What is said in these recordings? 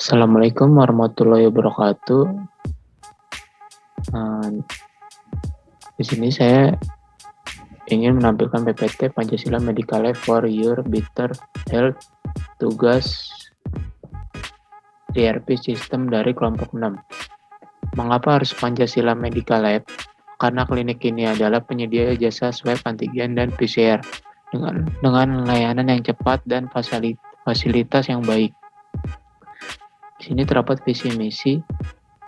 Assalamualaikum warahmatullahi wabarakatuh. Di sini saya ingin menampilkan PPT Pancasila Medical Lab for Your Better Health, tugas DRP System dari kelompok 6. Mengapa harus Pancasila Medical Lab? Karena klinik ini adalah penyedia jasa swab antigen dan PCR dengan layanan yang cepat dan fasilitas yang baik. Di sini terdapat visi misi.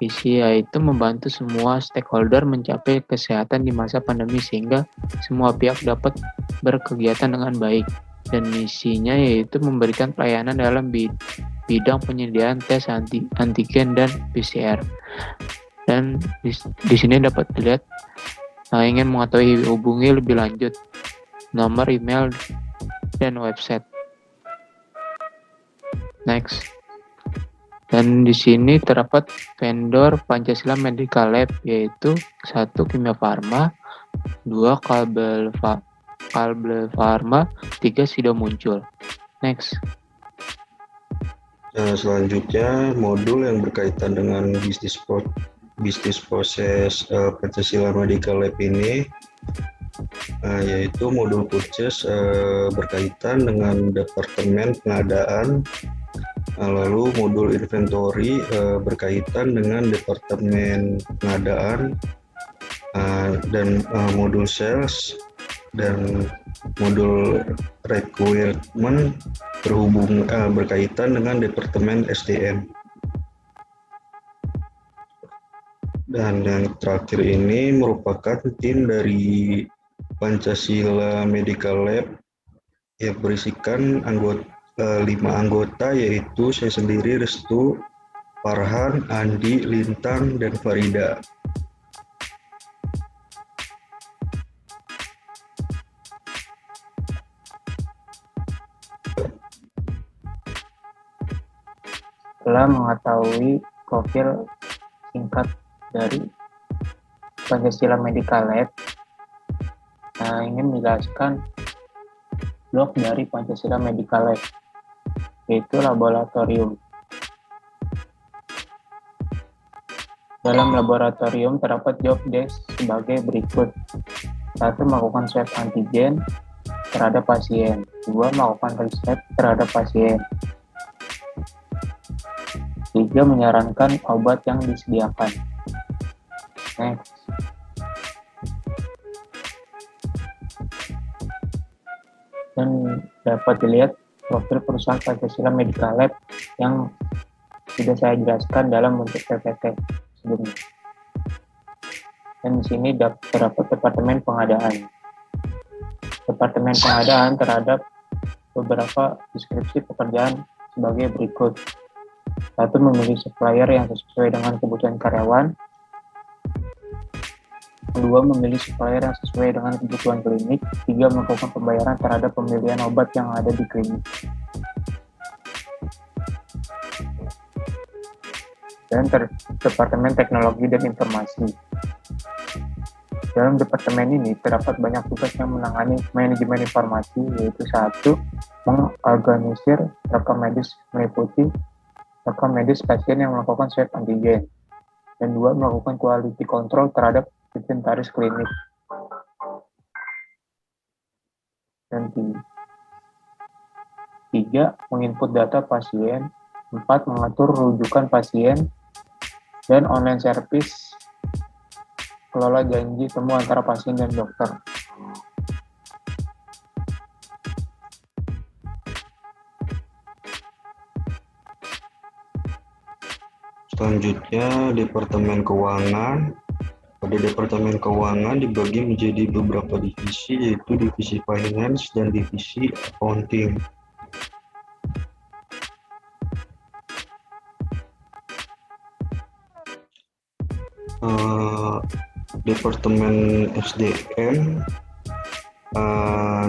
Visi yaitu membantu semua stakeholder mencapai kesehatan di masa pandemi sehingga semua pihak dapat berkegiatan dengan baik. Dan misinya yaitu memberikan pelayanan dalam bidang penyediaan tes antigen dan PCR. Dan di sini dapat dilihat ingin mengetahui hubungi lebih lanjut, nomor email dan website. Next. Dan di sini terdapat vendor Pancasila Medical Lab, yaitu 1. Kimia Farma, 2. Kalbe Farma, 3. Sido Muncul. Next. Selanjutnya modul yang berkaitan dengan bisnis proses Pancasila Medical Lab ini, yaitu modul purchase berkaitan dengan departemen pengadaan. Lalu modul inventory berkaitan dengan departemen pengadaan, dan modul sales dan modul requirement berkaitan dengan departemen SDM. Dan yang terakhir ini merupakan tim dari Pancasila Medical Lab yang berisikan 5 anggota, yaitu saya sendiri, Restu, Farhan, Andi, Lintang, dan Farida. Setelah mengetahui profil singkat dari Pancasila Medical Lab, ingin menjelaskan blok dari Pancasila Medical Lab, yaitu laboratorium. Dalam laboratorium terdapat job desk sebagai berikut. 1. Melakukan swab antigen terhadap pasien. 2. Melakukan riset terhadap pasien. 3. Menyarankan obat yang disediakan. Next. Dan dapat dilihat profil perusahaan Pancasila Medical Lab yang sudah saya jelaskan dalam bentuk PPT sebelumnya. Dan di sini terdapat departemen pengadaan. Departemen pengadaan terhadap beberapa deskripsi pekerjaan sebagai berikut. 1. Memilih supplier yang sesuai dengan kebutuhan karyawan. 2. Memilih supplier yang sesuai dengan kebutuhan klinik. 3. Melakukan pembayaran terhadap pembelian obat yang ada di klinik. Dan Departemen Teknologi dan Informasi. Dalam departemen ini terdapat banyak tugas yang menangani manajemen informasi, yaitu 1. Mengorganisir rekam medis meliputi rekam medis pasien yang melakukan swab antigen. Dan 2. Melakukan quality control terhadap inventaris klinik. Dan 3. Menginput data pasien. 4. Mengatur rujukan pasien dan online service, kelola janji temu antara pasien dan dokter. Selanjutnya Departemen Keuangan. Pada Departemen Keuangan dibagi menjadi beberapa divisi, yaitu divisi Finance dan divisi Accounting. Departemen SDM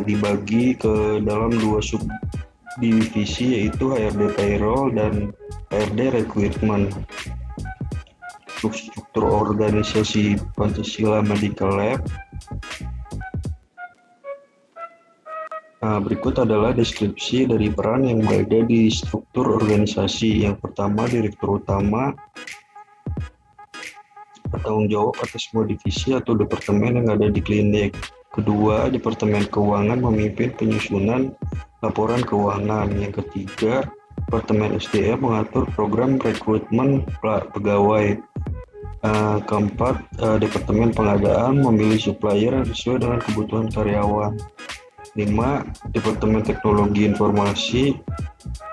dibagi ke dalam 2 subdivisi, yaitu HRD Payroll dan HRD Recruitment. Struktur organisasi Pancasila Medical Lab, Berikut adalah deskripsi dari peran yang berada di struktur organisasi. Yang pertama, direktur utama bertanggung jawab atas semua divisi atau departemen yang ada di klinik. Kedua, departemen keuangan memimpin penyusunan laporan keuangan. Yang ketiga, departemen SDM mengatur program rekrutmen pegawai. Keempat, departemen pengadaan memilih supplier yang sesuai dengan kebutuhan karyawan. 5. Departemen Teknologi Informasi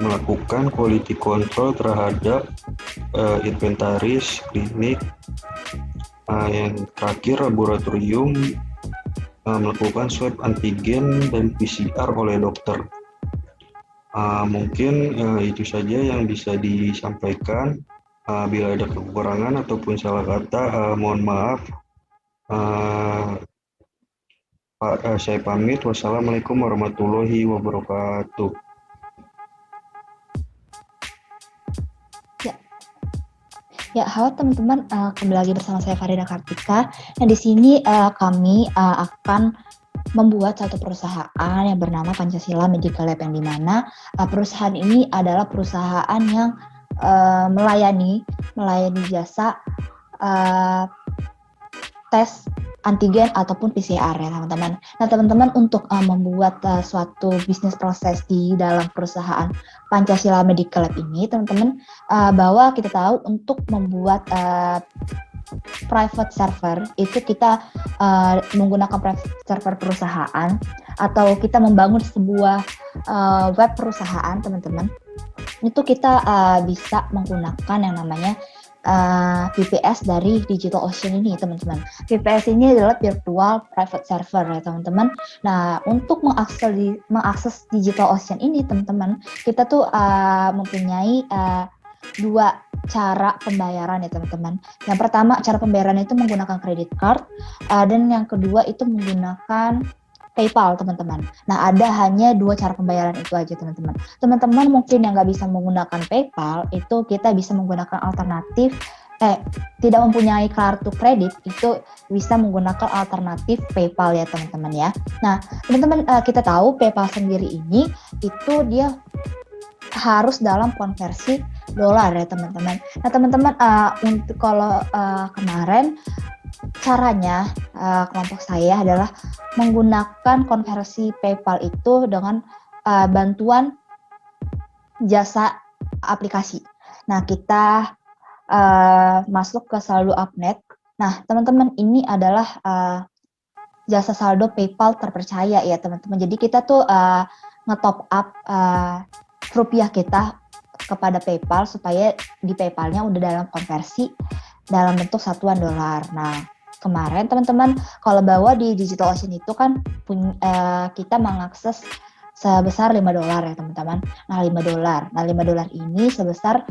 melakukan quality control terhadap inventaris klinik. Yang terakhir, laboratorium melakukan swab antigen dan PCR oleh dokter. Mungkin itu saja yang bisa disampaikan. Bila ada kekurangan ataupun salah kata, mohon maaf. Saya pamit. Wassalamualaikum warahmatullahi wabarakatuh. Ya, halo teman-teman, kembali lagi bersama saya Farida Kartika. Nah, di sini kami akan membuat satu perusahaan yang bernama Pancasila Medical Lab, yang dimana perusahaan ini adalah perusahaan yang melayani jasa tes antigen ataupun PCR ya teman-teman. Nah teman-teman, untuk membuat suatu bisnis proses di dalam perusahaan Pancasila Medical Lab ini, teman-teman, bahwa kita tahu untuk membuat private server itu kita menggunakan private server perusahaan, atau kita membangun sebuah web perusahaan, teman-teman, itu kita bisa menggunakan yang namanya VPS dari DigitalOcean ini, teman-teman. VPS ini adalah virtual private server ya teman-teman. Nah, untuk mengakses DigitalOcean ini, teman-teman, kita tuh mempunyai dua cara pembayaran ya teman-teman. Yang pertama, cara pembayaran itu menggunakan credit card, dan yang kedua itu menggunakan PayPal, teman-teman. Nah, ada hanya dua cara pembayaran itu aja, teman-teman. Teman-teman mungkin yang nggak bisa menggunakan PayPal, itu kita bisa menggunakan alternatif, tidak mempunyai kartu kredit, itu bisa menggunakan alternatif PayPal ya, teman-teman ya. Nah, teman-teman, kita tahu PayPal sendiri ini, itu dia harus dalam konversi dolar ya, teman-teman. Nah, teman-teman, untuk kalau kemarin, caranya kelompok saya adalah menggunakan konversi PayPal itu dengan bantuan jasa aplikasi. Nah, kita masuk ke saldo Upnet. Nah, teman-teman, ini adalah jasa saldo PayPal terpercaya ya, teman-teman. Jadi kita tuh nge-top up rupiah kita kepada PayPal supaya di PayPal-nya udah dalam konversi dalam bentuk satuan dolar. Nah, kemarin teman-teman, kalau bawa di DigitalOcean itu kan kita mengakses sebesar $5 ya teman-teman. Nah, $5. Nah, $5 ini sebesar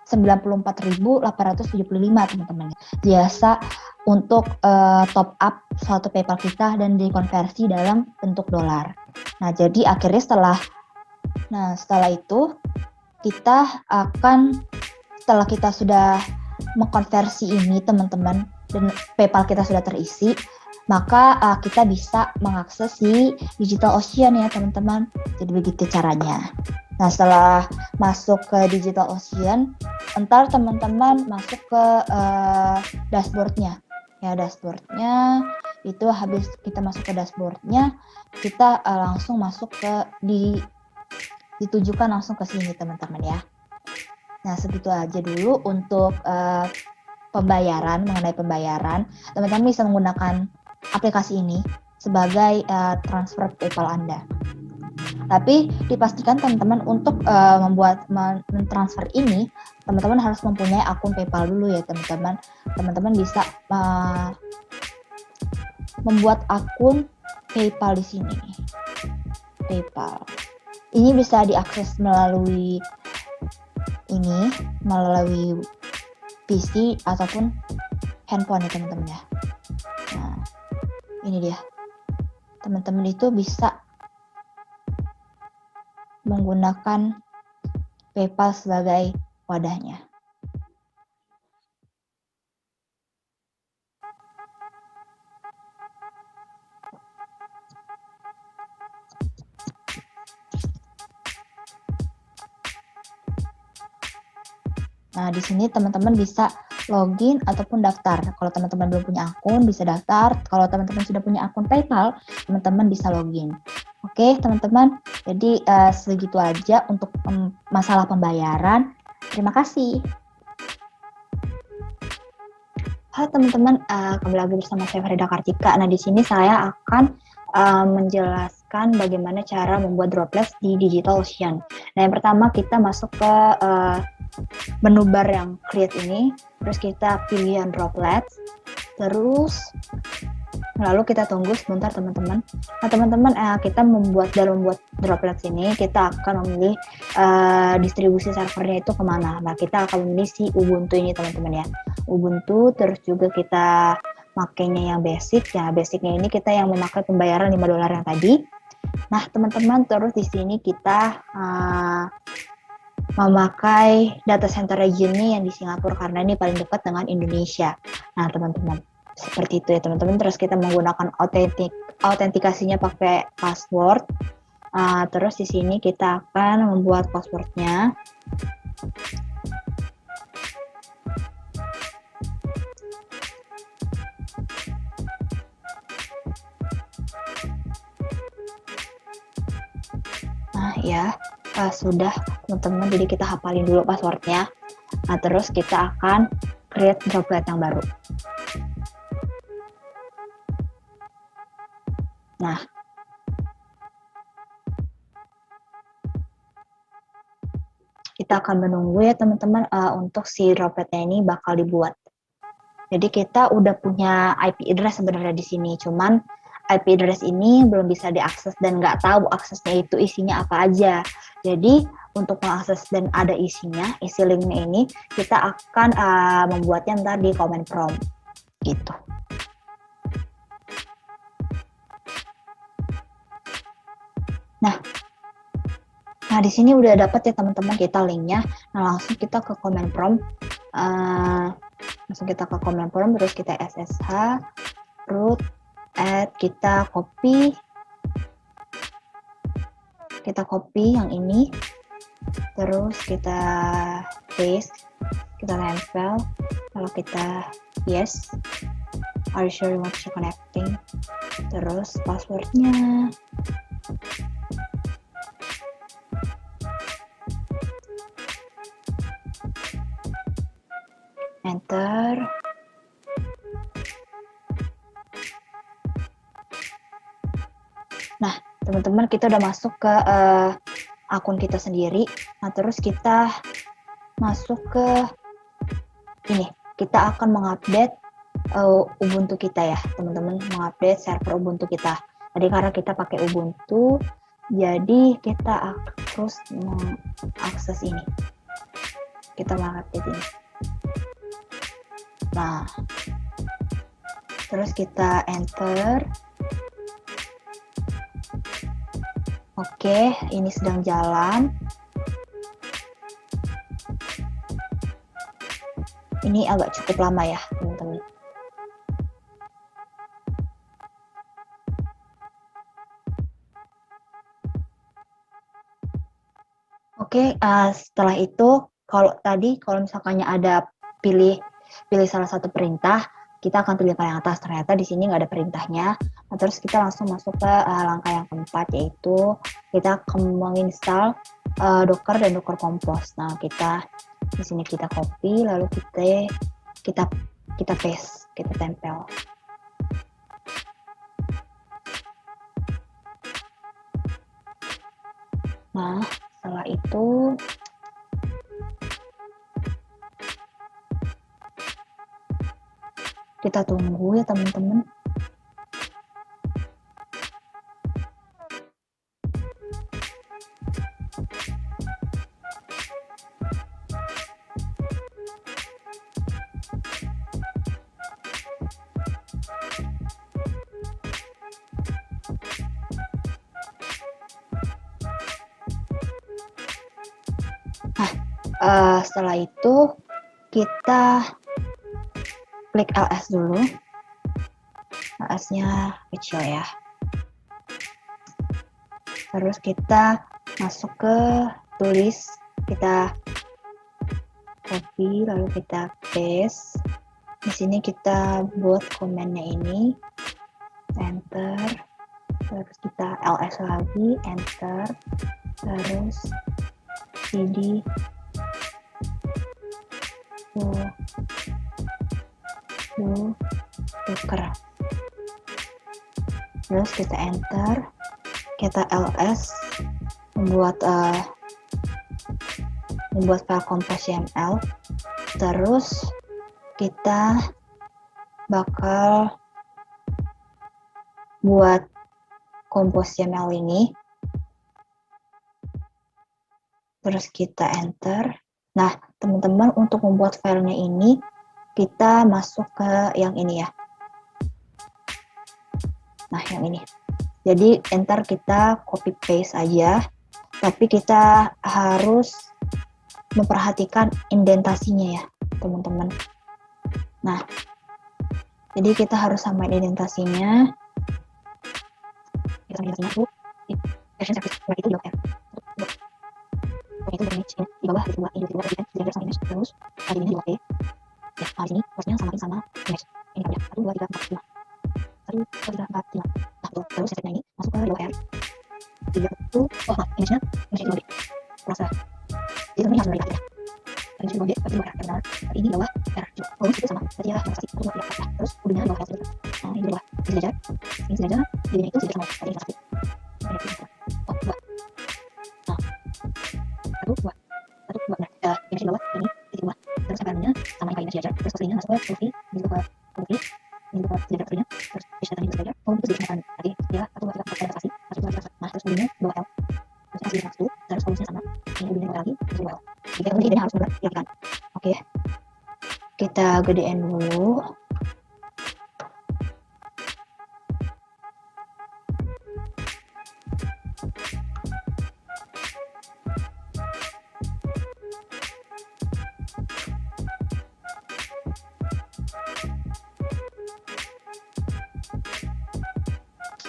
94.875 teman-teman. Jasa untuk top up suatu PayPal kita dan dikonversi dalam bentuk dolar. Nah, jadi akhirnya setelah itu kita akan, setelah kita sudah mengkonversi ini teman-teman dan PayPal kita sudah terisi, maka kita bisa mengakses si DigitalOcean ya teman-teman. Jadi begitu caranya. Nah, setelah masuk ke DigitalOcean, entar teman-teman masuk ke dashboardnya. Ya, dashboardnya itu habis kita masuk ke dashboardnya, kita langsung masuk ke ditujukan langsung ke sini teman-teman ya. Nah, segitu aja dulu untuk mengenai pembayaran. Teman-teman bisa menggunakan aplikasi ini sebagai transfer PayPal Anda. Tapi dipastikan teman-teman untuk mentransfer ini, teman-teman harus mempunyai akun PayPal dulu ya teman-teman. Teman-teman bisa membuat akun PayPal di sini. PayPal. Ini bisa diakses melalui PC ataupun handphone ya teman-teman ya. Nah, ini dia. Teman-teman itu bisa menggunakan PayPal sebagai wadahnya. Nah, di sini teman-teman bisa login ataupun daftar. Kalau teman-teman belum punya akun, bisa daftar. Kalau teman-teman sudah punya akun PayPal, teman-teman bisa login. Oke, teman-teman. Jadi, segitu aja untuk masalah pembayaran. Terima kasih. Halo teman-teman, kembali lagi bersama saya Farida Kartika. Nah, di sini saya akan menjelaskan bagaimana cara membuat droplets di DigitalOcean. Nah, yang pertama kita masuk ke menu bar yang create ini, terus kita pilih yang droplets, terus lalu kita tunggu sebentar teman-teman. Nah teman-teman, kita dalam membuat droplets ini kita akan memilih distribusi servernya itu kemana. Nah kita akan memilih si Ubuntu ini teman-teman ya, Ubuntu. Terus juga kita makainya yang basic ya, basicnya ini kita yang memakai pembayaran $5 yang tadi. Nah teman-teman, terus di sini kita memakai data center region-nya yang di Singapura karena ini paling dekat dengan Indonesia. Nah teman-teman, seperti itu ya teman-teman. Terus kita menggunakan autentikasinya pakai password. Terus di sini kita akan membuat passwordnya. Nah ya, sudah teman-teman, jadi kita hafalin dulu passwordnya. Nah terus kita akan create droplet yang baru. Nah, kita akan menunggu ya teman-teman untuk si dropletnya ini bakal dibuat. Jadi kita udah punya IP address sebenarnya di sini, cuman IP address ini belum bisa diakses dan nggak tahu aksesnya itu isinya apa aja. Jadi untuk mengakses dan ada isinya, isi linknya ini kita akan membuatnya ntar di command prompt gitu. Nah di sini udah dapat ya teman-teman kita linknya. Nah langsung kita ke command prompt, terus kita ssh root add, kita copy yang ini, terus kita paste, kita tempel, kalau kita yes, are you sure you want to connecting, terus passwordnya. Enter. Nah, teman-teman, kita udah masuk ke akun kita sendiri. Nah, terus kita masuk ke ini. Kita akan mengupdate Ubuntu kita ya, teman-teman, mengupdate server Ubuntu kita. Jadi karena kita pakai Ubuntu, jadi kita terus mengakses ini. Kita mengupdate ini. Nah, terus kita enter. Oke, ini sedang jalan. Ini agak cukup lama ya, teman-teman. Oke, setelah itu, kalau misalkannya ada pilih salah satu perintah, kita akan pilih paling atas. Ternyata di sini nggak ada perintahnya. Nah, terus kita langsung masuk ke langkah yang keempat, yaitu kita menginstal Docker dan Docker Compose. Nah, kita di sini kita copy, lalu kita paste, kita tempel. Nah, setelah itu kita tunggu ya teman-teman. Nah, setelah itu kita klik ls dulu. ls-nya kecil ya. Terus kita masuk ke tulis, kita copy lalu kita paste. Di sini kita buat komennya ini, enter, terus kita ls lagi, enter, terus cd docker, terus kita enter, kita ls membuat file compose.yml, terus kita bakal buat compose.yml ini, terus kita enter. Nah, teman-teman, untuk membuat filenya ini kita masuk ke yang ini ya. Nah, yang ini. Jadi enter, kita copy paste aja, tapi kita harus memperhatikan indentasinya ya, teman-teman. Nah, jadi kita harus samain indentasinya. Kita indentasinya tuh version service itu di bawah itu image di bawah itu buat ini sama image, terus tadi ini di bawah ya. Nah, di sini posnya samain sama image. Ini kan ya 1 2 3 4 5. 1 2 3 4 5. Nah, terus setnya ini masuk ke bawah tiga itu. Oh, maaf, image-nya di bawah proses. Jadi ini harus dari ya. Ini di bawah tapi bawah benar. Tapi ini di bawah R. Oh, itu sama. Jadi ya pasti 1 2 3 4. Terus udahnya di bawah itu. Nah, ini di bawah. Ini saja. Jadi itu sudah sama. Tadi satu. Oh, 2. Nah. 1 2. 1 2. Nah, image di bawah ini titik 2. Terus akannya sama kayak image aja. Terus posisinya masuk ke copy, ini ke copy, ini ke sejajar terusnya. Terus paste tadi sejajar. Oh, itu jadi kan. Tadi ya 1 2 3 4 ada spasi. 1 2 3 4. Nah, terus udahnya bawah L. Terus kasih satu. Terus posisinya sama. Ini udahnya bawah lagi, terus bawah L. Jadi ini harus dilakukan. Oke. Kita gedein dulu.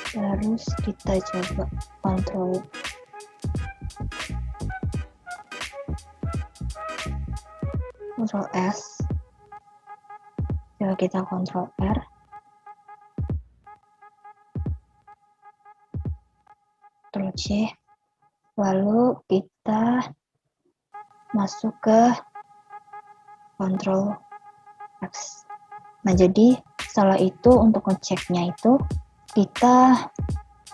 Terus kita coba kontrol S, coba kita kontrol R, Ctrl C, lalu kita masuk ke kontrol X. Nah, jadi setelah itu untuk ngeceknya itu kita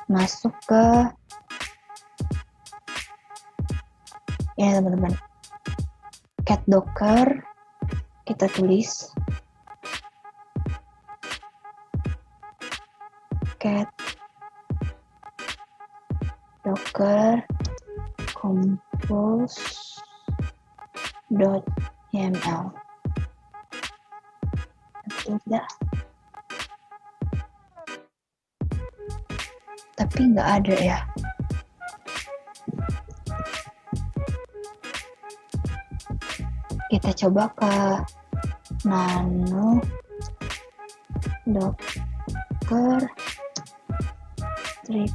masuk ke ya teman-teman, cat docker, kita tulis cat docker compose.yml. Tidak, tapi nggak ada ya. Kita coba ke nano docker strip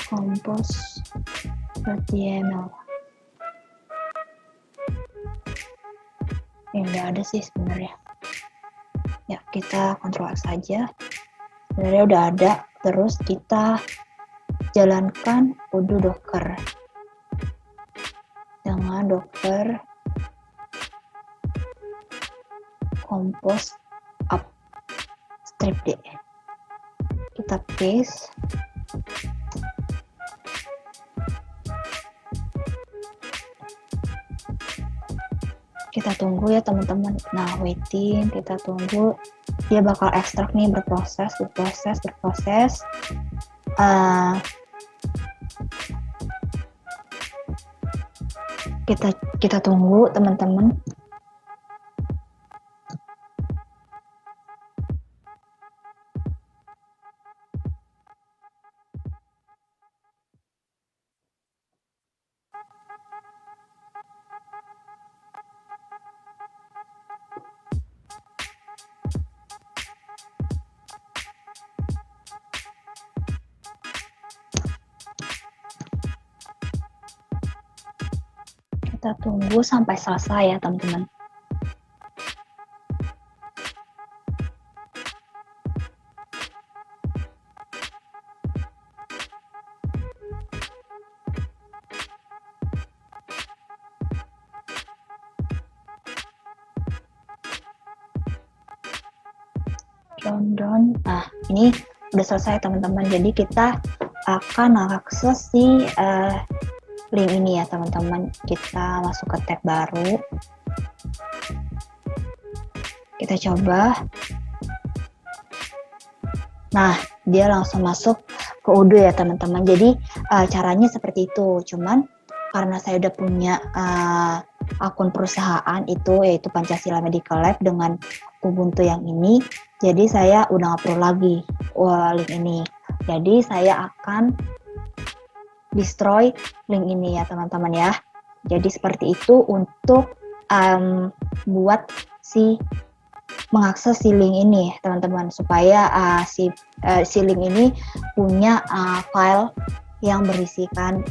compose.yml. Nggak ada sih sebenarnya. Ya, kita Ctrl X saja. Sebenarnya udah ada. Terus kita jalankan sudo docker dengan docker compose up strip d. Kita paste. Kita tunggu ya teman-teman. Nah, waiting, kita tunggu. Dia bakal ekstrak nih, berproses. Kita tunggu teman-teman. Kita tunggu sampai selesai ya teman-teman. Nah, ini udah selesai teman-teman. Jadi kita akan mengakses si link ini ya teman-teman. Kita masuk ke tab baru. Kita coba. Nah, dia langsung masuk ke Odoo ya teman-teman. Jadi caranya seperti itu. Cuman karena saya udah punya akun perusahaan itu, yaitu Pancasila Medical Lab dengan Ubuntu yang ini, jadi saya udah nggak perlu lagi link ini. Jadi saya akan destroy link ini ya teman-teman ya. Jadi seperti itu untuk buat mengakses si link ini teman-teman, supaya si link ini punya file yang berisikan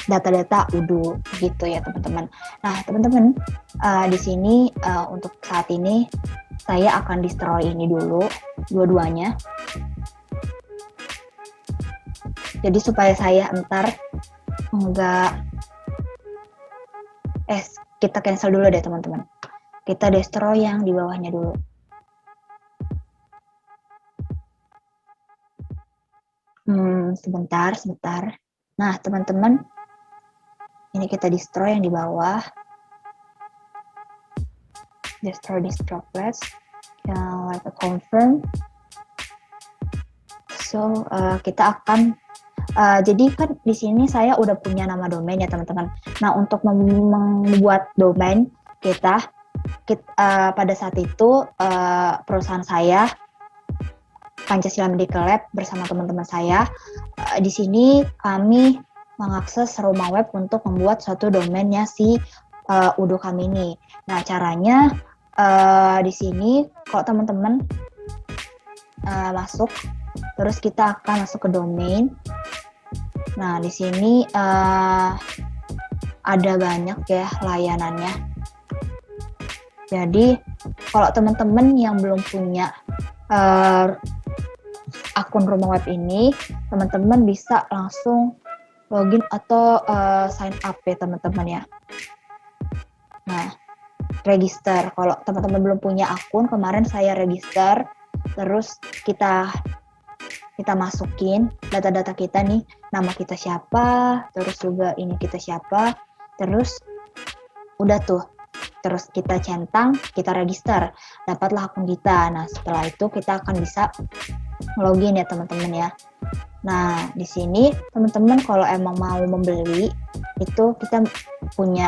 data-data Odoo gitu ya teman-teman. Nah teman-teman, di sini untuk saat ini saya akan destroy ini dulu dua-duanya. Jadi supaya saya entar kita cancel dulu deh teman-teman. Kita destroy yang di bawahnya dulu. Sebentar. Nah teman-teman, ini kita destroy yang di bawah. Destroy this droplets, like a confirm. So kita akan jadi kan di sini saya udah punya nama domain ya teman-teman. Nah untuk membuat domain kita pada saat itu perusahaan saya Pancasila Medical Lab bersama teman-teman saya di sini kami mengakses rumah web untuk membuat suatu domainnya si Odoo kami ini. Nah caranya di sini kalau teman-teman masuk, terus kita akan masuk ke domain. Nah di sini ada banyak ya layanannya. Jadi kalau teman-teman yang belum punya akun rumah web ini, teman-teman bisa langsung login atau sign up ya teman-teman ya. Nah register, kalau teman-teman belum punya akun, kemarin saya register, terus kita masukin data-data kita nih, nama kita siapa, terus juga ini kita siapa, terus udah tuh, terus kita centang, kita register, dapatlah akun kita. Nah setelah itu kita akan bisa login ya teman-teman ya. Nah di sini teman-teman kalau emang mau membeli itu kita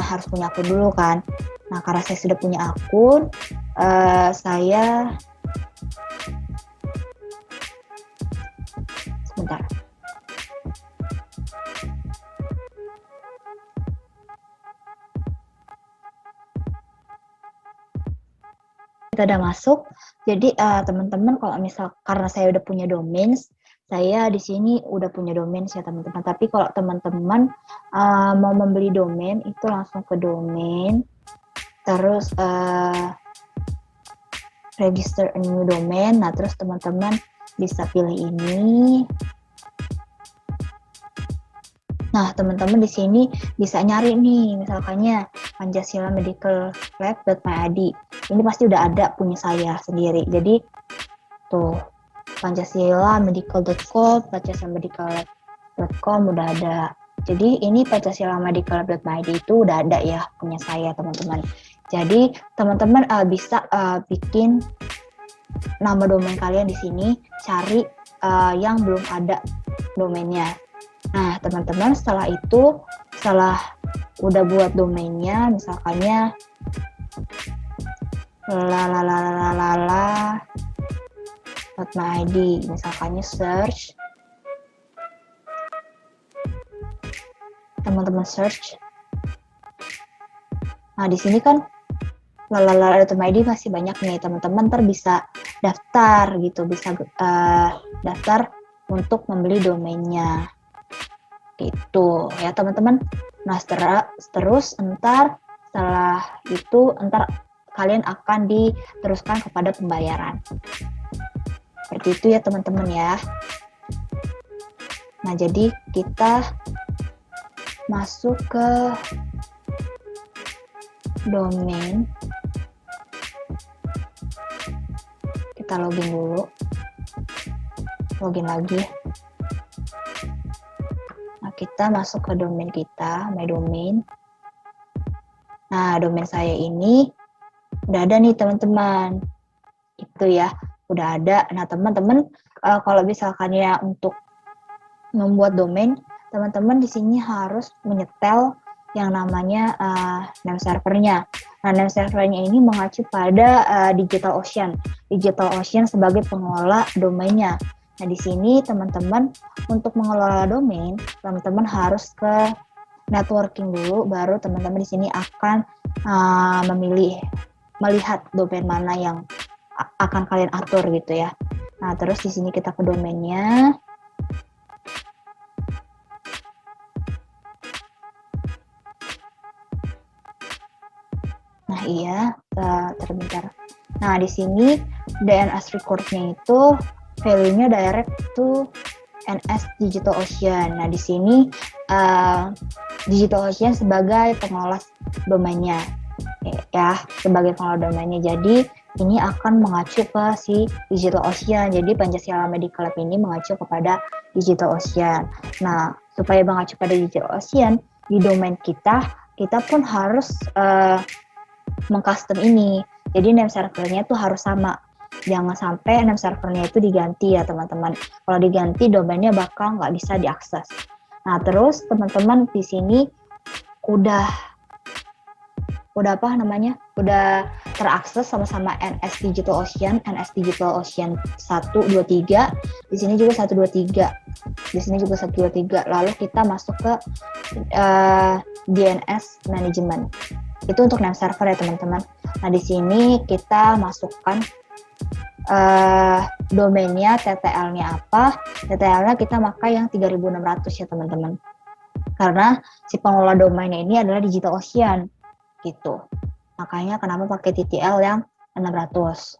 harus punya akun dulu kan. Nah karena saya sudah punya akun, saya sebentar. Kita udah masuk. Jadi teman-teman kalau misal karena saya udah punya domain, saya di sini udah punya domain ya teman-teman. Tapi kalau teman-teman mau membeli domain itu langsung ke domain, terus register a new domain. Nah terus teman-teman bisa pilih ini. Nah teman-teman di sini bisa nyari nih, misalkannya Pancasila Medical Lab.myid. Ini pasti udah ada punya saya sendiri. Jadi tuh pancasilamedical.com, pancasilamedicallab.com udah ada. Jadi ini pancasilamedicallab.myid itu udah ada ya punya saya teman-teman. Jadi teman-teman bisa bikin nama domain kalian di sini, cari yang belum ada domainnya. Nah teman-teman setelah udah buat domainnya, misalkannya .myid, misalkannya search, teman-teman search. Nah di sini kan .myid masih banyak nih teman-teman, ntar bisa daftar gitu, bisa daftar untuk membeli domainnya gitu ya teman-teman. Nah, terus entar setelah itu kalian akan diteruskan kepada pembayaran. Seperti itu ya teman-teman ya. Nah, jadi kita masuk ke domain. Kita login dulu. Login lagi. Nah, kita masuk ke domain kita, my domain. Nah, domain saya ini udah ada nih teman-teman. Itu ya, udah ada. Nah, teman-teman kalau misalkan ya untuk membuat domain, teman-teman di sini harus menyetel yang namanya name servernya. Nah, name servernya ini mengacu pada DigitalOcean. DigitalOcean sebagai pengelola domainnya. Nah, di sini teman-teman untuk mengelola domain, teman-teman harus ke networking dulu, baru teman-teman di sini akan melihat domain mana yang akan kalian atur gitu ya. Nah, terus di sini kita ke domainnya. Nah, iya, terbentar. Nah, di sini DNS record-nya itu value-nya direct to NS DigitalOcean. Nah, di sini DigitalOcean sebagai pengelola domainnya. Ya, sebagai pengelola domainnya. Jadi, ini akan mengacu ke si DigitalOcean. Jadi, Pancasila Medical Lab ini mengacu kepada DigitalOcean. Nah, supaya mengacu pada DigitalOcean, di domain kita pun harus mengcustom ini. Jadi name servernya itu harus sama. Jangan sampai name servernya itu diganti ya teman-teman. Kalau diganti domainnya bakal nggak bisa diakses. Nah, terus teman-teman di sini udah apa namanya? Udah terakses sama-sama NS DigitalOcean 1, 2, 3. Di sini juga 1, 2, 3. Di sini juga 1, 2, 3. Lalu kita masuk ke DNS management. Itu untuk name server ya teman-teman. Nah, di sini kita masukkan domainnya, TTL-nya apa. TTL-nya kita pakai yang 3600 ya teman-teman. Karena si pengelola domainnya ini adalah DigitalOcean gitu. Makanya kenapa pakai TTL yang 600,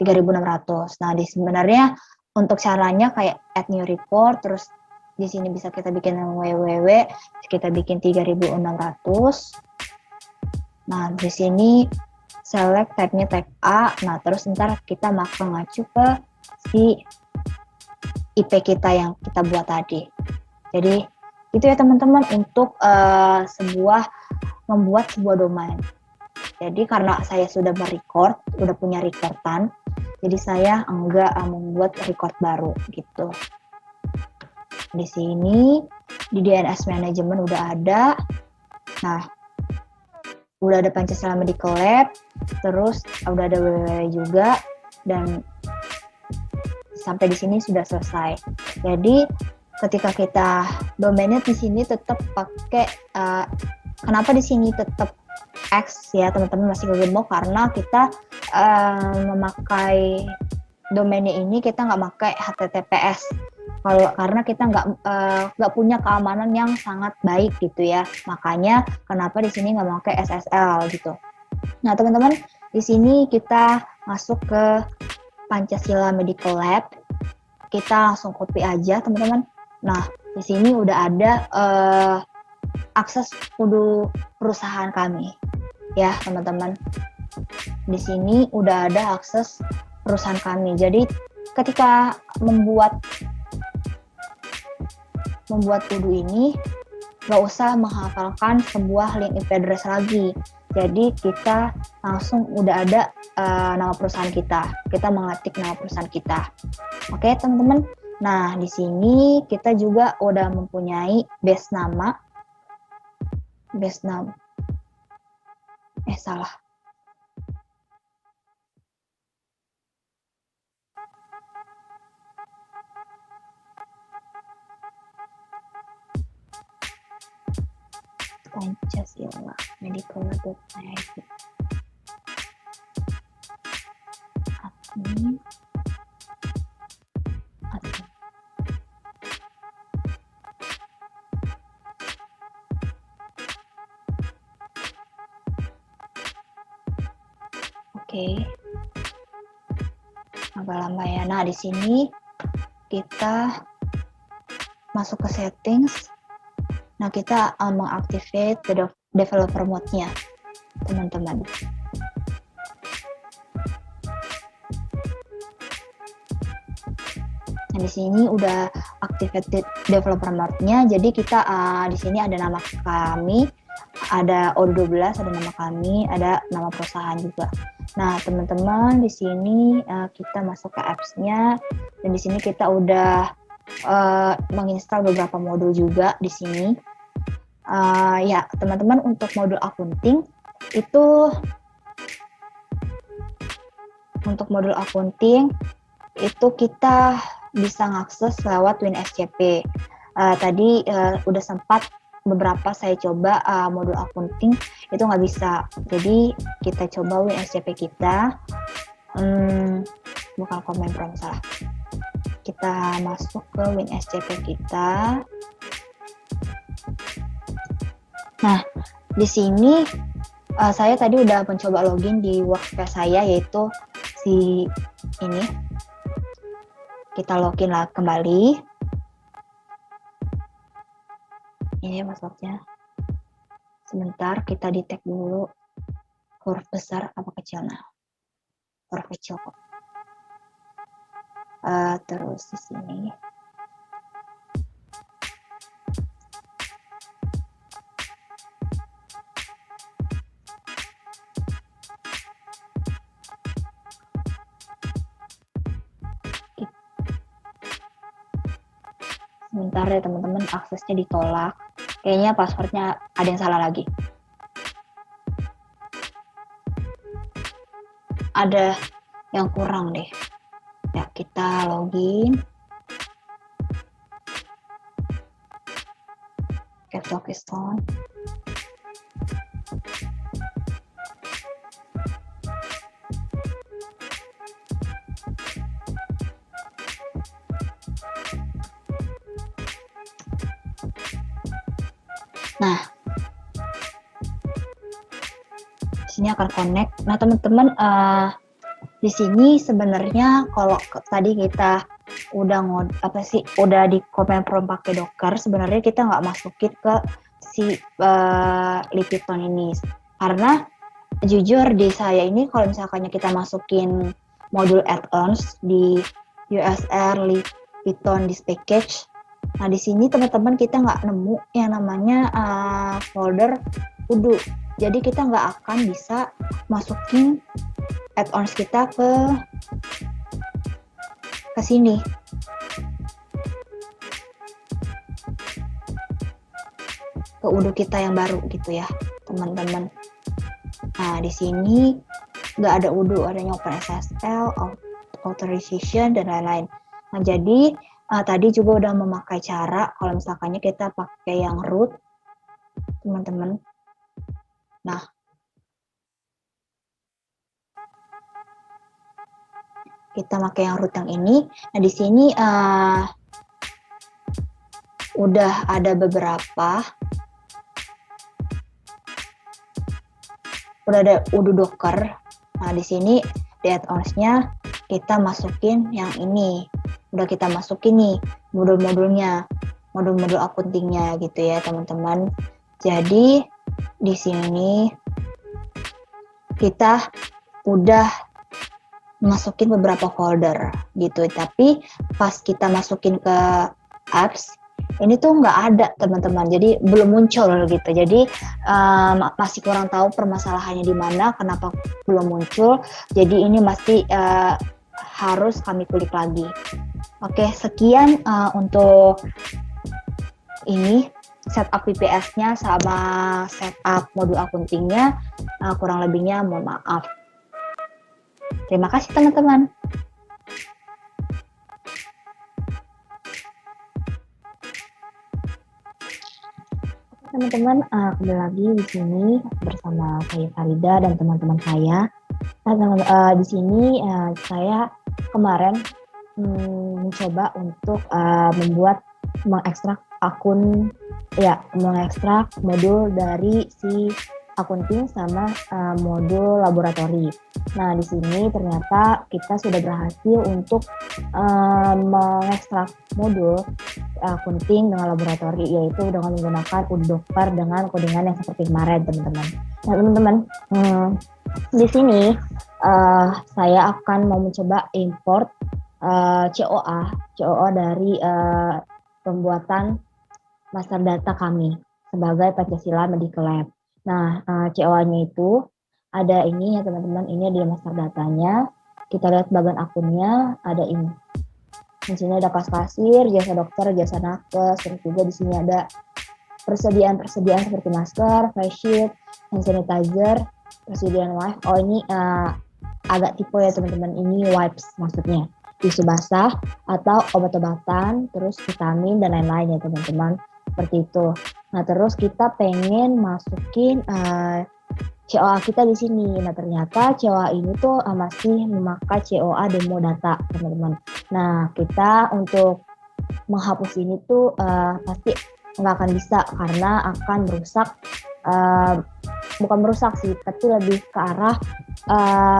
3600. Nah, sebenarnya untuk caranya kayak add new report, terus di sini bisa kita bikin www, kita bikin 3600. Nah, di sini select type-nya type A. Nah, terus ntar kita mengacu ke si IP kita yang kita buat tadi. Jadi, itu ya teman-teman untuk membuat sebuah domain. Jadi, karena saya sudah udah punya recordan, jadi saya enggak membuat record baru gitu. Di sini, di DNS management udah ada. Nah, udah ada Pancasila Medical Lab, terus udah ada www juga, dan sampai di sini sudah selesai. Jadi ketika kita domainnya di sini tetap pakai kenapa di sini tetap X ya teman-teman, masih kegembok karena kita memakai domainnya ini, kita nggak pakai HTTPS. Karena kita nggak punya keamanan yang sangat baik gitu ya, makanya kenapa di sini nggak pakai SSL gitu. Nah teman-teman, di sini kita masuk ke Pancasila Medical Lab, kita langsung copy aja teman-teman. Nah, di sini udah ada akses kudu perusahaan kami ya teman-teman. Di sini udah ada akses perusahaan kami. Jadi ketika membuat kudu ini nggak usah menghafalkan sebuah link IP address lagi. Jadi kita langsung udah ada nama perusahaan kita mengetik nama perusahaan kita. Oke teman-teman. Nah di sini kita juga udah mempunyai base nama. Salah. Pancasila Medical Lab.id. Admin. Oke. Agak lama ya. Nah, di sini kita masuk ke settings. Nah, kita mengaktifkan developer mode-nya, teman-teman. Nah, di sini udah activated developer mode-nya. Jadi kita di sini ada nama kami, ada O12, ada nama kami, ada nama perusahaan juga. Nah, teman-teman, di sini kita masuk ke apps-nya, dan di sini kita udah menginstal beberapa modul juga di sini. Ya, teman-teman, untuk modul accounting itu kita bisa ngakses lewat WinSCP. Tadi udah sempat beberapa saya coba modul accounting itu nggak bisa. Jadi kita coba WinSCP kita. Bukan Command Prompt, salah. Kita masuk ke WinSCP kita. Nah, di sini saya tadi udah mencoba login di workspace saya, yaitu si ini. Kita login lah kembali. Ini passwordnya. Sebentar, kita detect dulu huruf besar apa kecil. Nah, huruf kecil kok. Terus di sini. Sebentar ya teman-teman, aksesnya ditolak. Kayaknya passwordnya ada yang salah lagi. Ada yang kurang deh. Ya, kita login. Caps lock is on. Nah, di sini akan connect. Nah, teman-teman, di sini sebenarnya kalau tadi kita udah di command prompt pakai Docker, sebenarnya kita nggak masukin ke si Lipiton ini, karena jujur di saya ini kalau misalkannya kita masukin modul add-ons di USR Lipiton this package. Nah, di sini teman-teman kita nggak nemu yang namanya folder Udo. Jadi kita nggak akan bisa masukin add-ons kita ke sini. Ke Udo kita yang baru gitu ya, teman-teman. Nah, di sini nggak ada Udo, adanya OpenSSL, authorization, dan lain-lain. Nah, jadi tadi juga udah memakai cara kalau misalkannya kita pakai yang root, teman-teman. Nah, kita pakai yang root yang ini. Nah, di sini udah ada beberapa. Udah ada Udo Docker. Nah, di sini di add-ons-nya kita masukin yang ini. Udah kita masukin nih modul-modulnya, modul-modul accounting-nya gitu ya, teman-teman. Jadi di sini kita udah masukin beberapa folder gitu, tapi pas kita masukin ke apps ini tuh nggak ada, teman-teman. Jadi belum muncul gitu. Jadi masih kurang tahu permasalahannya di mana, kenapa belum muncul. Jadi ini masih harus kami kulik lagi. Oke, sekian untuk ini setup VPS-nya sama setup modul accounting-nya. Kurang lebihnya mohon maaf. Terima kasih teman-teman. Teman-teman, kembali lagi di sini bersama saya Farida dan teman-teman saya. Nah, di sini saya kemarin mencoba untuk mengekstrak modul dari si akunting sama modul laboratori. Nah, di sini ternyata kita sudah berhasil untuk mengekstrak modul akunting dengan laboratori, yaitu dengan menggunakan Uddocker dengan codingan yang seperti kemarin, teman-teman. Nah, teman-teman, di sini saya akan mau mencoba import COA dari pembuatan master data kami sebagai Pancasila Medical Lab. Nah, COA-nya itu ada ini ya teman-teman, ini di master datanya. Kita lihat bagian akunnya, ada ini. Di sini ada kas kasir, jasa dokter, jasa nakes, terus juga di sini ada persediaan seperti masker, face shield, hand sanitizer, persediaan wipe. Oh, ini agak tipe ya teman-teman, ini wipes maksudnya. Tisu basah atau obat-obatan, terus vitamin dan lain-lain ya teman-teman. Seperti itu. Nah, terus kita pengen masukin COA kita di sini. Nah, ternyata COA ini tuh masih memakai COA demo data, teman-teman. Nah, kita untuk menghapus ini tuh pasti nggak akan bisa karena akan merusak, bukan merusak sih, tapi lebih ke arah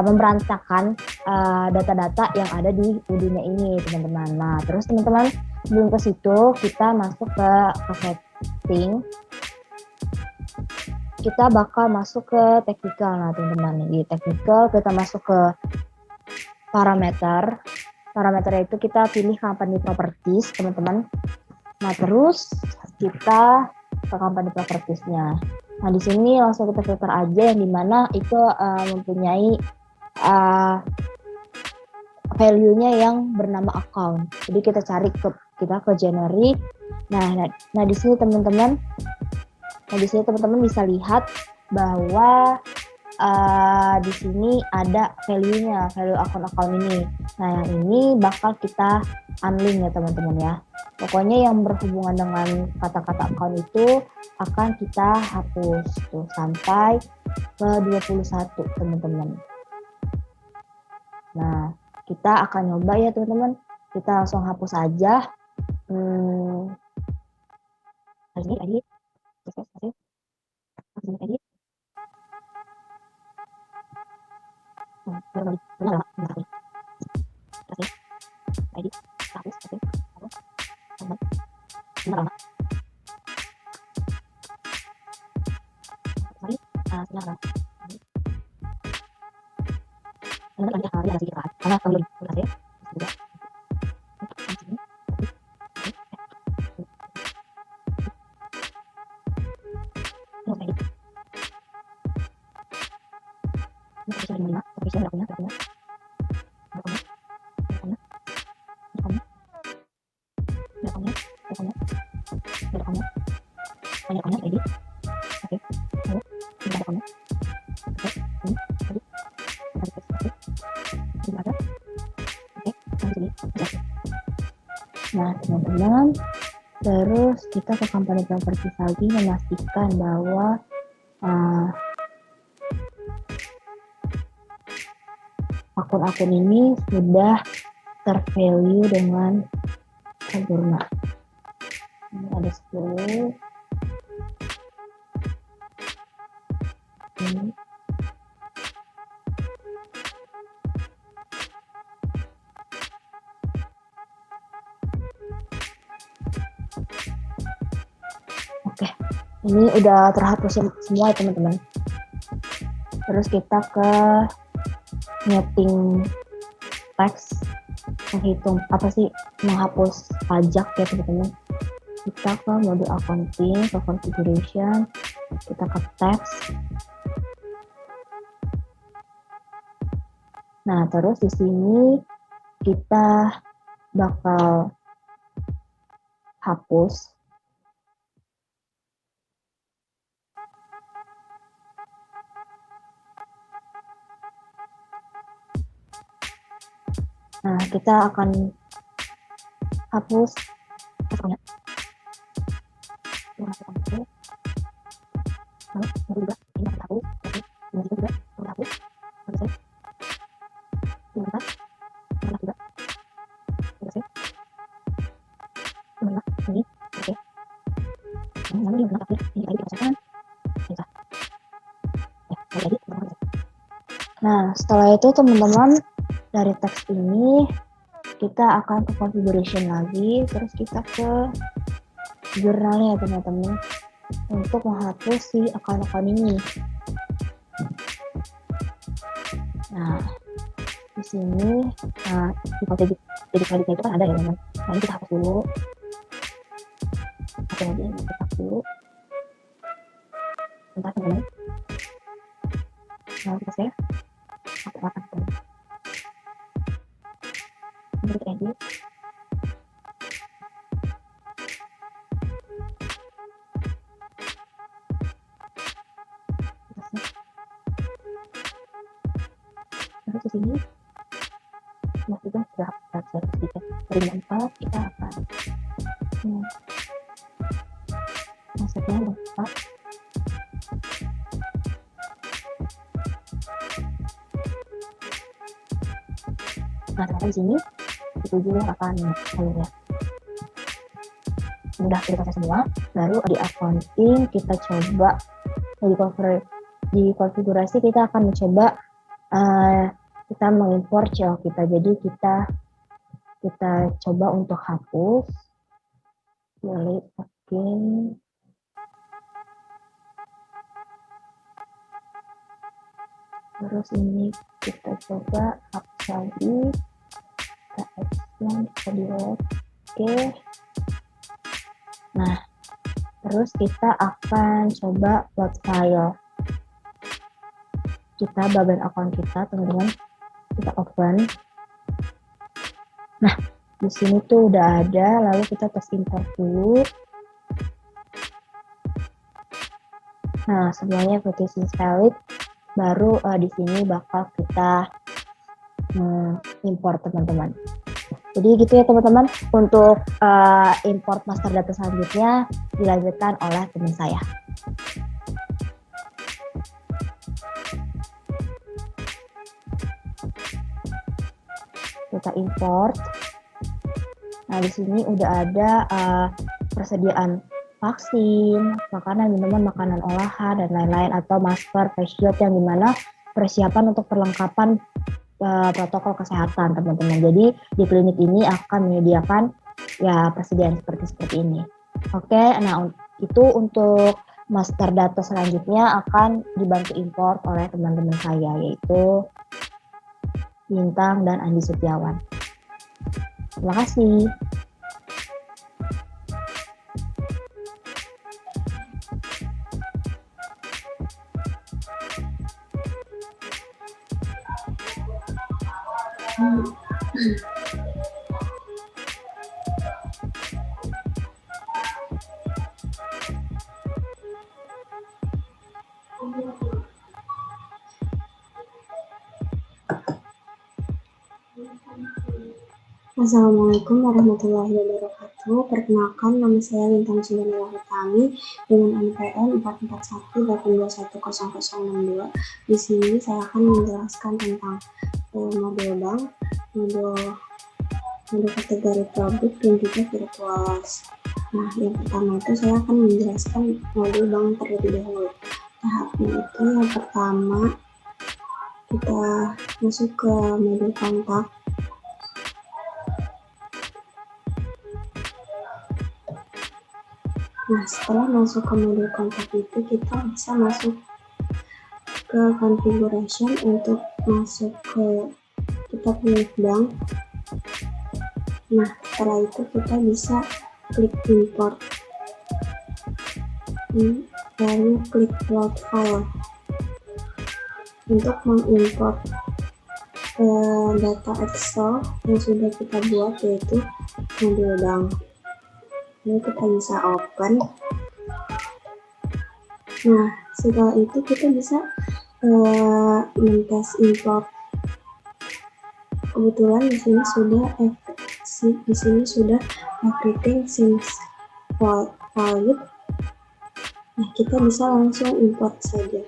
memberantakan data-data yang ada di UD-nya ini, teman-teman. Nah, terus teman-teman sebelum ke situ kita masuk ke setting. Kita bakal masuk ke technical. Nah, teman-teman, di technical kita masuk ke parameter. Parameternya itu kita pilih company properties, teman-teman. Nah, terus kita ke company properties-nya. Nah, di sini langsung kita filter aja yang dimana itu mempunyai value-nya yang bernama account. Jadi kita cari kita ke generic. Nah di sini teman-teman, bisa lihat bahwa di sini ada value-nya, value akun-akun ini. Nah, yang ini bakal kita unlink ya teman-teman ya. Pokoknya yang berhubungan dengan kata-kata account itu akan kita hapus tuh sampai ke 21 teman-teman. Nah, kita akan nyoba ya teman-teman. Kita langsung hapus aja. Edit. Nah, teman-teman, terus kita ke company properties lagi memastikan bahwa akun-akun ini sudah tervalue dengan sempurna. Ini ada 10. Ini. Oke, ini udah terhapus semua ya teman-teman. Terus kita ke netting tax, menghitung menghapus pajak ya teman-teman. Kita ke modul accounting, ke configuration, kita ke tax. Nah, terus di sini kita bakal hapus kita akan hapus pasalnya. Ini juga ini akan hapus, ini juga akan hapus, selesai. Ini juga, selesai. Ini, oke. Ini benar ini tadi dirasakan, bisa. Nah, setelah itu teman-teman, dari teks ini kita akan ke configuration lagi, terus kita ke jurnalnya teman-teman untuk menghapus si akun-akun ini. Nah, di sini di konfigurasi itu kan ada ya teman-teman. Nah, ini kita hapus dulu. Oke, lagi kita hapus dulu. Bentar teman-teman. Nah, kita save. Akan kita edit. Terus di sini masukin draft sedikit. Dari 4 kita akan masuknya lengkap. Nah, ternyata di sini itu juga akan alurnya. Udah kita selesai semua, baru di accounting kita coba di konfigurasi kita akan mencoba kita mengimpor CO kita. Jadi kita coba untuk hapus. Boleh again. Terus ini kita coba hapus lagi. Kita expand, kita delete. Oke. Nah, terus kita akan coba plot file. Kita bagian akun kita, teman-teman. Kita open. Nah, di sini tuh udah ada, lalu kita tes import dulu. Nah, semuanya pretty valid. Baru di sini bakal kita import teman-teman. Jadi gitu ya teman-teman, untuk import master data selanjutnya dilanjutkan oleh teman saya. Kita import. Nah, di sini udah ada persediaan vaksin, makanan, minuman, makanan olahan, dan lain-lain, atau masker, face shield yang dimana persiapan untuk perlengkapan protokol kesehatan teman-teman. Jadi di klinik ini akan menyediakan ya persediaan seperti ini. Oke, nah itu untuk master data selanjutnya akan dibantu import oleh teman-teman saya, yaitu Bintang dan Andi Setiawan. Terima kasih. Assalamualaikum warahmatullahi wabarakatuh. Perkenalkan, nama saya Bintang Sundana Utami dengan NPM 44182100062. Di sini saya akan menjelaskan tentang model bank, model kategori produk, dan juga virtualis. Nah, yang pertama itu saya akan menjelaskan model bank terlebih dahulu. Tahapnya itu yang pertama kita masuk ke modul kontak. Nah, setelah masuk ke modul kontak itu, kita bisa masuk ke configuration untuk masuk ke kita pilih bank. Nah, setelah itu kita bisa klik import, lalu klik plot file untuk mengimport data Excel yang sudah kita buat, yaitu modul bank. Ini kita bisa open. Nah, setelah itu kita bisa mentes import. Kebetulan di sini sudah everything seems valid. Nah, kita bisa langsung import saja.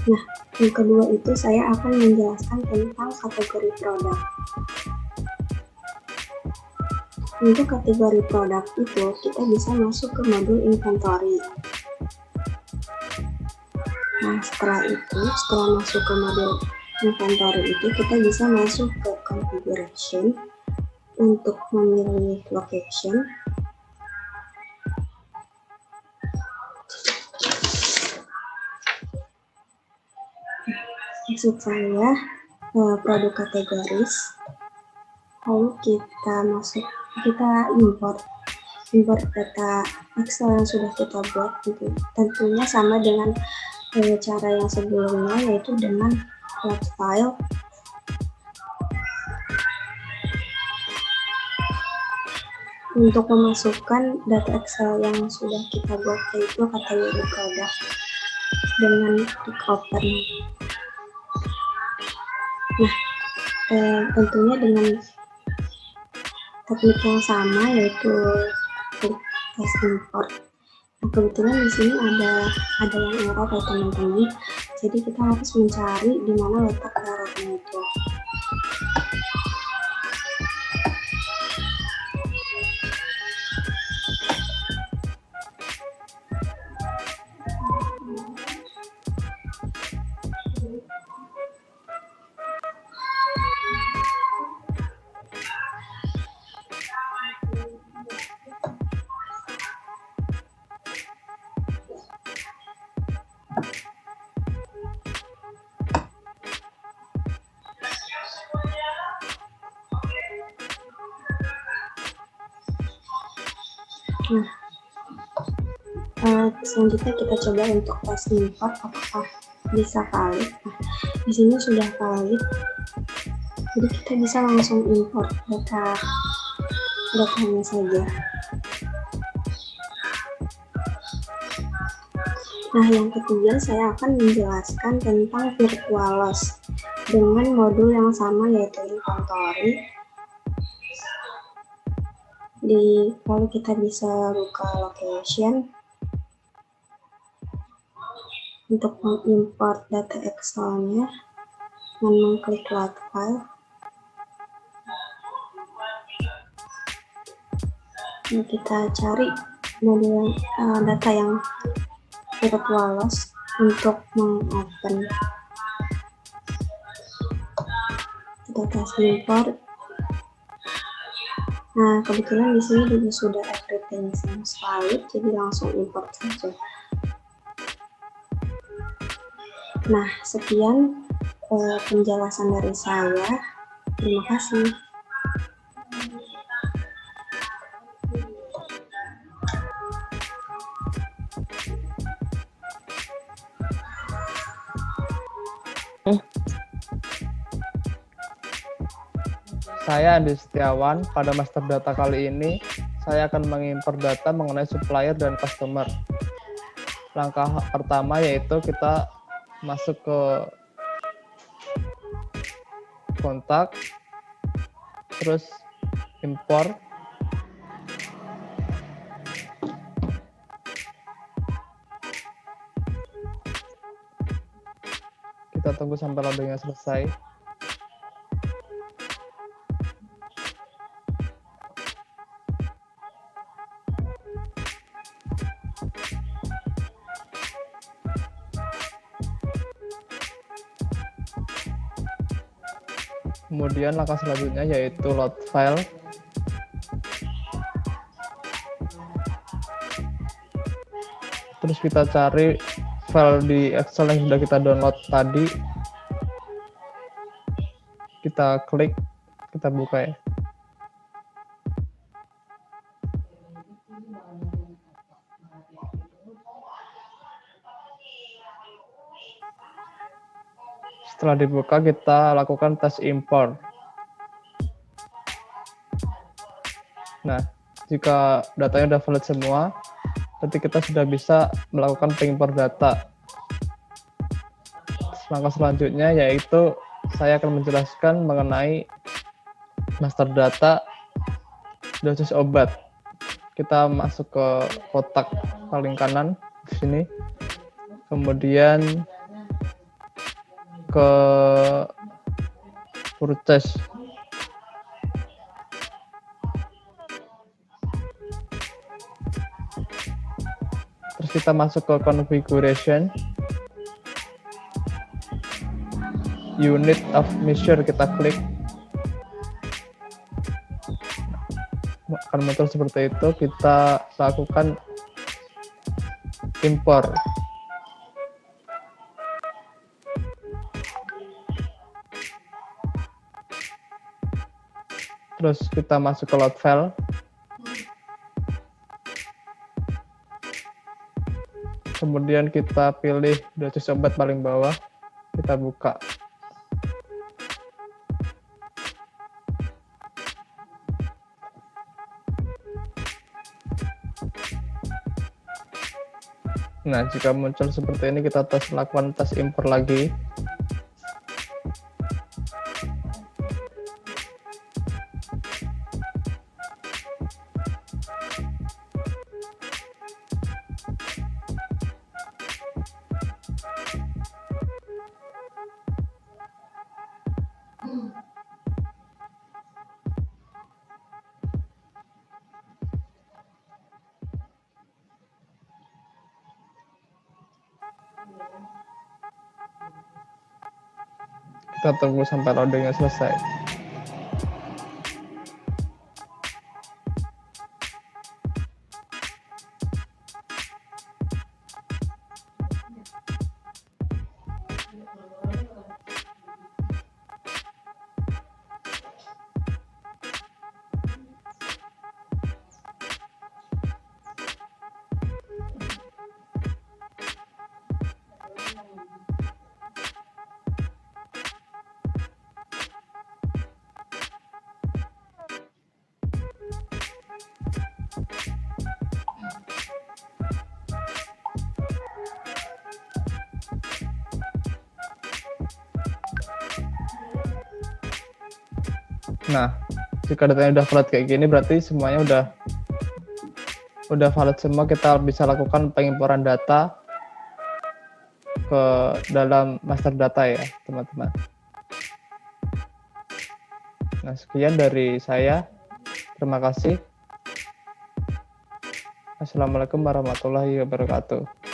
Nah, yang kedua itu saya akan menjelaskan tentang kategori produk. Untuk kategori produk itu, kita bisa masuk ke modul inventory. Nah, setelah masuk ke modul inventory itu, kita bisa masuk ke configuration untuk memilih location. Maksud saya produk kategoris, lalu kita import data Excel yang sudah kita buat, gitu. Tentunya sama dengan cara yang sebelumnya, yaitu dengan load file. Untuk memasukkan data Excel yang sudah kita buat, yaitu kategori produk, dengan klik open. Nah, tentunya dengan teknik yang sama, yaitu klik tes import. Nah, kebetulan di sini ada yang error ya teman-teman. Jadi kita harus mencari di mana letak errornya itu. Selanjutnya kita coba untuk tes import apakah bisa valid. Nah, di sini sudah valid, jadi kita bisa langsung import datanya saja. Nah, yang ketiga saya akan menjelaskan tentang virtualos dengan modul yang sama, yaitu inventory. Lalu kita bisa buka location untuk mengimport data Excel-nya dan mengklik load file. Ini kita cari modul data yang virtualos untuk mengopen. Kita tes import. Nah, kebetulan di sini juga sudah everything seems valid, jadi langsung import saja. Nah, sekian penjelasan dari saya. Terima kasih. Saya Andi Setiawan. Pada master data kali ini, saya akan mengimport data mengenai supplier dan customer. Langkah pertama yaitu kita masuk ke kontak, terus import. Kita tunggu sampai loadingnya selesai. Kemudian langkah selanjutnya yaitu load file. Terus kita cari file di Excel yang sudah kita download tadi. Kita klik, kita buka ya. Setelah dibuka, kita lakukan tes import. Nah, jika datanya sudah valid semua, berarti kita sudah bisa melakukan pengimport data. Langkah selanjutnya yaitu saya akan menjelaskan mengenai master data dosis obat. Kita masuk ke kotak paling kanan di sini. Kemudian ke purchase. kita masuk ke configuration, unit of measure kita klik, akan muncul seperti itu. Kita lakukan import. Terus kita masuk ke load file. Kemudian kita pilih dosis obat paling bawah, kita buka. Nah, jika muncul seperti ini, kita lakukan tes import lagi. Kita tunggu sampai loadingnya selesai. Nah, jika datanya udah valid kayak gini, berarti semuanya udah valid semua. Kita bisa lakukan pengimporan data ke dalam master data ya, teman-teman. Nah, sekian dari saya. Terima kasih. Assalamualaikum warahmatullahi wabarakatuh.